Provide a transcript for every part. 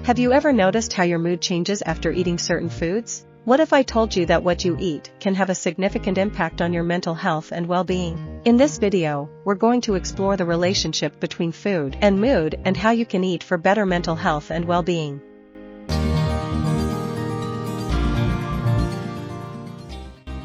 Have you ever noticed how your mood changes after eating certain foods? What if I told you that what you eat can have a significant impact on your mental health and well-being? In this video, we're going to explore the relationship between food and mood and how you can eat for better mental health and well-being.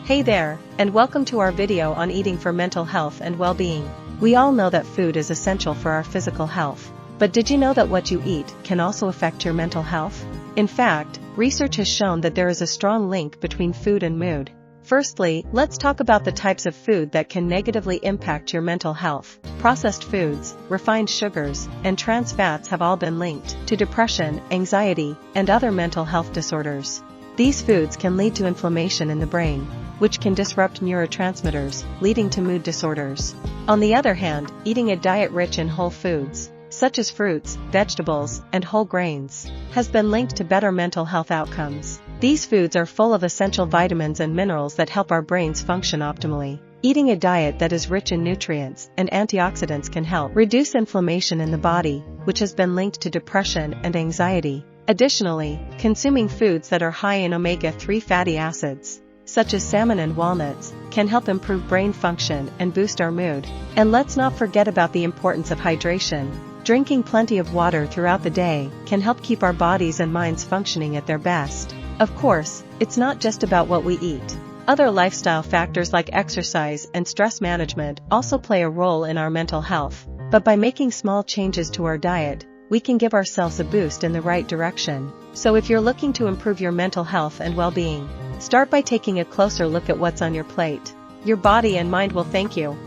Hey there, and welcome to our video on eating for mental health and well-being. We all know that food is essential for our physical health. But did you know that what you eat can also affect your mental health? In fact, research has shown that there is a strong link between food and mood. Firstly, let's talk about the types of food that can negatively impact your mental health. Processed foods, refined sugars, and trans fats have all been linked to depression, anxiety, and other mental health disorders. These foods can lead to inflammation in the brain, which can disrupt neurotransmitters, leading to mood disorders. On the other hand, eating a diet rich in whole foods, such as fruits, vegetables, and whole grains, has been linked to better mental health outcomes. These foods are full of essential vitamins and minerals that help our brains function optimally. Eating a diet that is rich in nutrients and antioxidants can help reduce inflammation in the body, which has been linked to depression and anxiety. Additionally, consuming foods that are high in omega-3 fatty acids, such as salmon and walnuts, can help improve brain function and boost our mood. And let's not forget about the importance of hydration. Drinking plenty of water throughout the day can help keep our bodies and minds functioning at their best. Of course, it's not just about what we eat. Other lifestyle factors like exercise and stress management also play a role in our mental health. But by making small changes to our diet, we can give ourselves a boost in the right direction. So if you're looking to improve your mental health and well-being, start by taking a closer look at what's on your plate. Your body and mind will thank you.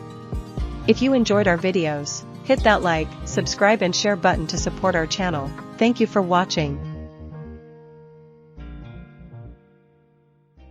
If you enjoyed our videos, hit that like, subscribe and share button to support our channel. Thank you for watching.